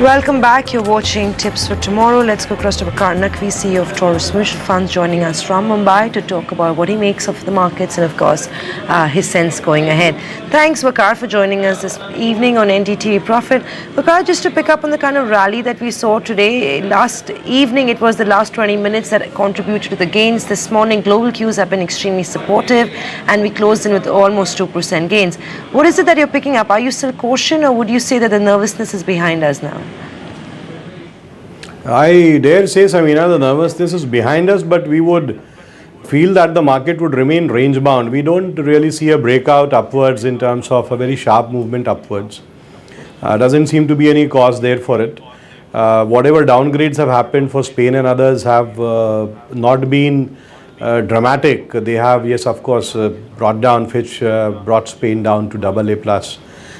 Welcome back. You're watching Tips for Tomorrow. Let's go across to Waqar Naqvi, CEO of Taurus Mutual Funds, joining us from Mumbai to talk about what he makes of the markets and, of course, his sense going ahead. Thanks, Waqar, for joining us this evening on NDTV Profit. Waqar, just to pick up on the kind of rally that we saw today, last evening it was the last 20 minutes that contributed to the gains. This morning, global cues have been extremely supportive, and we closed in with almost 2% gains. What is it that you're picking up? Are you still caution, or would you say that the nervousness is behind us now? I dare say, Samina, the nervousness is behind us, but we would feel that the market would remain range bound. We don't really see a breakout upwards in terms of a very sharp movement upwards. Doesn't seem to be any cause there for it. Whatever downgrades have happened for Spain and others have not been dramatic. They have, yes, of course, brought down Fitch, brought Spain down to AA plus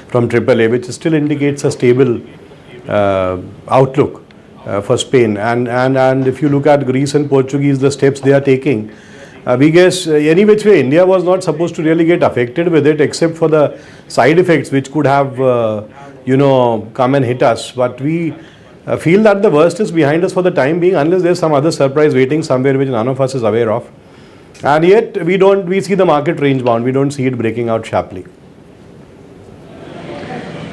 from AAA, which still indicates a stable outlook for Spain. And if you look at Greece and Portuguese, the steps they are taking, we guess any which way India was not supposed to really get affected with it, except for the side effects which could have come and hit us. But we feel that the worst is behind us for the time being, unless there's some other surprise waiting somewhere which none of us is aware of. And yet we see the market range bound. We don't see it breaking out sharply.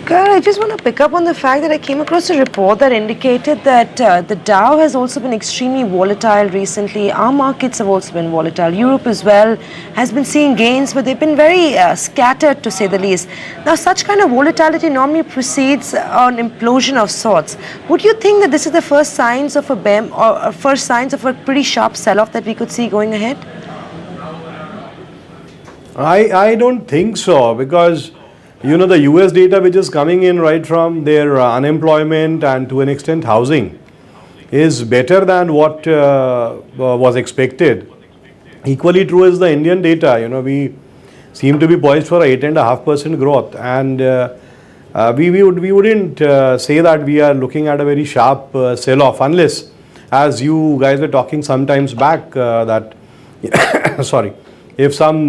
Waqar, I just want to pick up on the fact that I came across a report that indicated that the Dow has also been extremely volatile recently. Our markets have also been volatile. Europe as well has been seeing gains, but they've been very scattered, to say the least. Now, such kind of volatility normally precedes an implosion of sorts. Would you think that this is the first signs of a BEM or first signs of a pretty sharp sell-off that we could see going ahead? I don't think so, because the US data which is coming in right from their unemployment and to an extent housing is better than what was expected. Equally true is the Indian data. We seem to be poised for 8.5% growth, and we wouldn't say that we are looking at a very sharp sell-off, unless, as you guys were talking sometimes back, that sorry. If some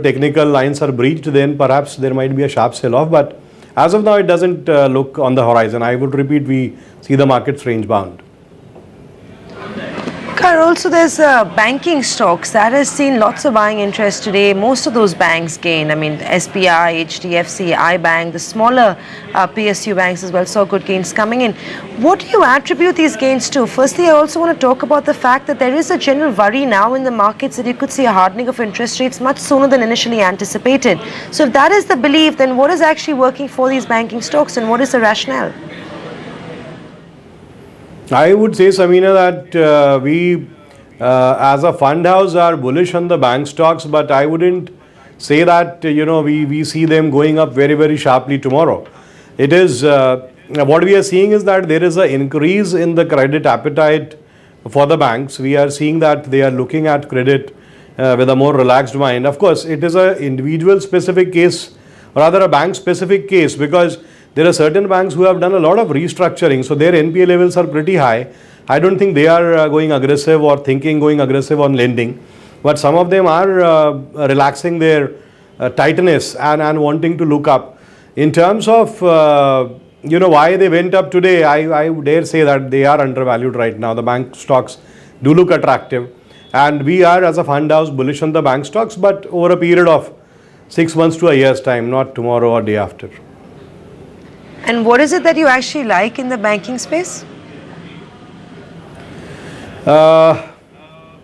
technical lines are breached, then perhaps there might be a sharp sell-off. But as of now, it doesn't look on the horizon. I would repeat, we see the markets range bound. Also, there's banking stocks that has seen lots of buying interest today. Most of those banks gain. I mean, SBI, HDFC, iBank, the smaller PSU banks as well saw good gains coming in. What do you attribute these gains to? Firstly, I also want to talk about the fact that there is a general worry now in the markets that you could see a hardening of interest rates much sooner than initially anticipated. So if that is the belief, then what is actually working for these banking stocks, and what is the rationale? I would say, Samina, that we as a fund house are bullish on the bank stocks, but I wouldn't say that we see them going up very, very sharply tomorrow. It is what we are seeing is that there is an increase in the credit appetite for the banks. We are seeing that they are looking at credit with a more relaxed mind. Of course, it is an individual specific case, or rather a bank specific case, because there are certain banks who have done a lot of restructuring, so their NPA levels are pretty high. I don't think they are going aggressive or thinking going aggressive on lending, but some of them are relaxing their tightness and wanting to look up. In terms of why they went up today, I dare say that they are undervalued right now. The bank stocks do look attractive, and we are, as a fund house, bullish on the bank stocks, but over a period of 6 months to a year's time, not tomorrow or day after. And what is it that you actually like in the banking space? A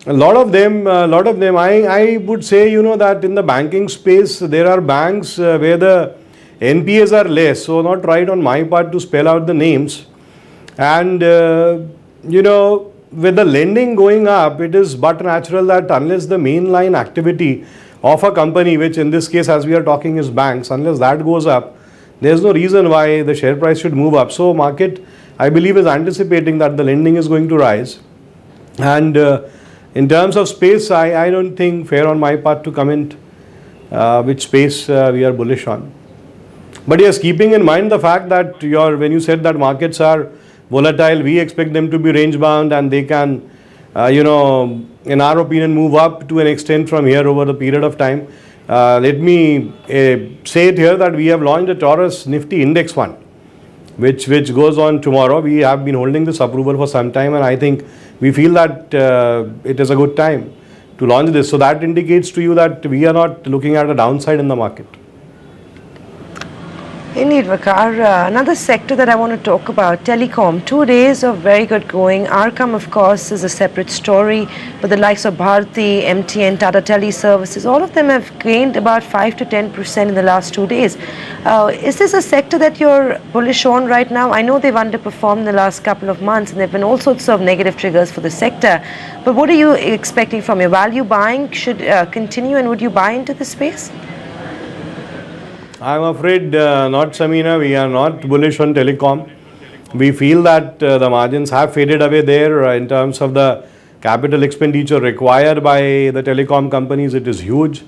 lot of them. I would say, that in the banking space, there are banks where the NPAs are less. So not right on my part to spell out the names. And, with the lending going up, it is but natural that unless the mainline activity of a company, which in this case, as we are talking, is banks, unless that goes up, there's no reason why the share price should move up. So market, I believe, is anticipating that the lending is going to rise. And in terms of space, I don't think fair on my part to comment which space we are bullish on. But yes, keeping in mind the fact that when you said that markets are volatile, we expect them to be range bound, and they can, in our opinion, move up to an extent from here over the period of time. Let me say it here that we have launched a Taurus Nifty Index Fund. which goes on tomorrow. We have been holding this approval for some time, and I think we feel that it is a good time to launch this. So that indicates to you that we are not looking at a downside in the market. Indeed, Waqar. Another sector that I want to talk about, telecom. 2 days of very good going. Arcom, of course, is a separate story, but the likes of Bharti, MTN, Tata Teleservices, all of them have gained about 5 to 10% in the last 2 days. Is this a sector that you're bullish on right now? I know they've underperformed in the last couple of months, and there have been all sorts of negative triggers for the sector. But what are you expecting from your value buying? Should continue, and would you buy into the space? I'm afraid not, Samina. We are not bullish on telecom. We feel that the margins have faded away there in terms of the capital expenditure required by the telecom companies. It is huge,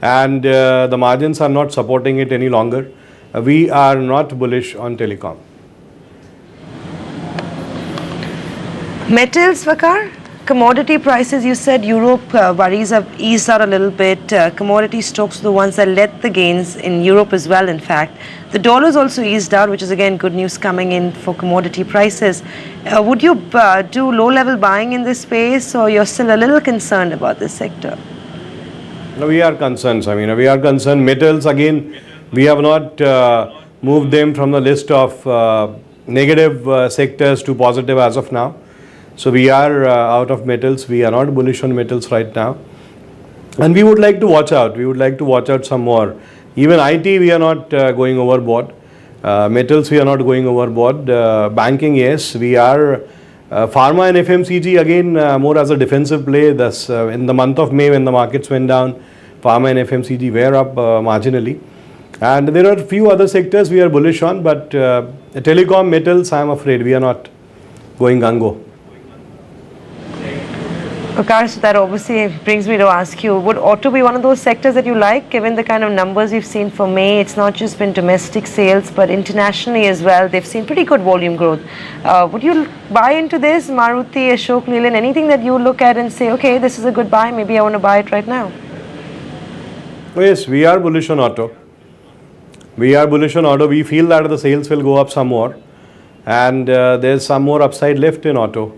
and the margins are not supporting it any longer. We are not bullish on telecom. Metals, Waqar? Commodity prices, you said Europe worries have eased out a little bit. Commodity stocks are the ones that led the gains in Europe as well, in fact. The dollar's also eased out, which is again good news coming in for commodity prices. Would you do low-level buying in this space, or you're still a little concerned about this sector? No, we are concerned, Samina. We are concerned. Metals, again, we have not moved them from the list of negative sectors to positive as of now. So we are out of metals. We are not bullish on metals right now, and we would like to watch out. We would like to watch out some more. Even IT, we are not going overboard. Metals, we are not going overboard. Banking, yes, we are. Pharma and FMCG, again, more as a defensive play. Thus, in the month of May, when the markets went down, pharma and FMCG were up marginally. And there are a few other sectors we are bullish on, but telecom, metals, I am afraid we are not going gung-ho. Waqar, so that obviously brings me to ask you, would auto be one of those sectors that you like, given the kind of numbers we've seen for May? It's not just been domestic sales, but internationally as well. They've seen pretty good volume growth. Would you buy into this, Maruti, Ashok Leyland, anything that you look at and say, okay, this is a good buy, maybe I want to buy it right now? Oh yes, we are bullish on auto. We are bullish on auto. We feel that the sales will go up some more, and there's some more upside left in auto.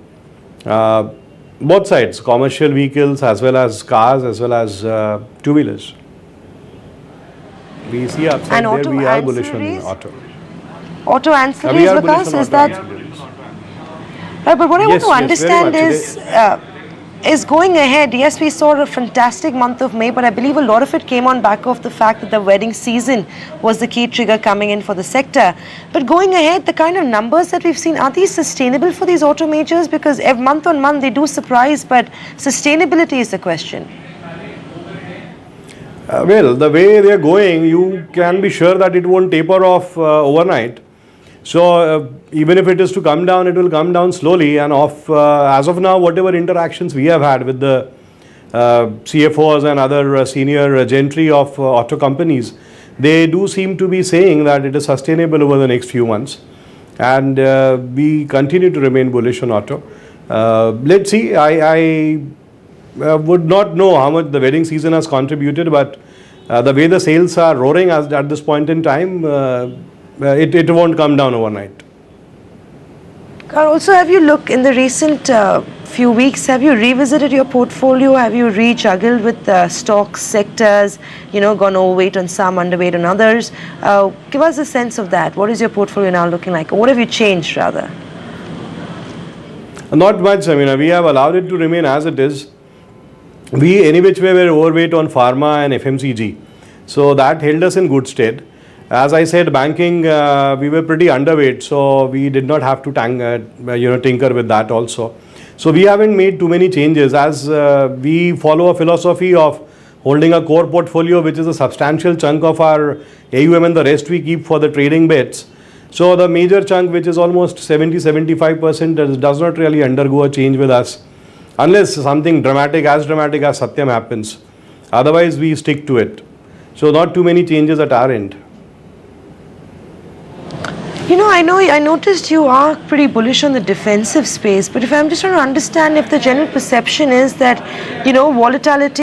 Both sides, commercial vehicles as well as cars as well as two-wheelers. We see upside and there. We are bullish on auto. Auto ancillaries, Waqar, is that? Right, but what I want to understand is going ahead. Yes, we saw a fantastic month of May, but I believe a lot of it came on back of the fact that the wedding season was the key trigger coming in for the sector. But going ahead, the kind of numbers that we've seen, are these sustainable for these auto majors? Because month on month they do surprise, but sustainability is the question. Well, the way they are going, you can be sure that it won't taper off overnight. So even if it is to come down, it will come down slowly and off. As of now, whatever interactions we have had with the CFOs and other senior gentry of auto companies, they do seem to be saying that it is sustainable over the next few months, and we continue to remain bullish on auto. Let's see. I would not know how much the wedding season has contributed, but the way the sales are roaring at this point in time, it won't come down overnight. Also, have you looked in the recent few weeks, have you revisited your portfolio? Have you rejuggled with stocks, sectors, gone overweight on some, underweight on others? Give us a sense of that. What is your portfolio now looking like? Or what have you changed rather? Not much, Samina. We have allowed it to remain as it is. We, any which way, were overweight on pharma and FMCG. So that held us in good stead. As I said, banking, we were pretty underweight, so we did not have to tinker with that also. So we haven't made too many changes, as we follow a philosophy of holding a core portfolio, which is a substantial chunk of our AUM, and the rest we keep for the trading bets. So the major chunk, which is almost 70-75%, does not really undergo a change with us, unless something dramatic as Satyam happens. Otherwise, we stick to it. So not too many changes at our end. I noticed you are pretty bullish on the defensive space, but if I'm just trying to understand if the general perception is that, volatility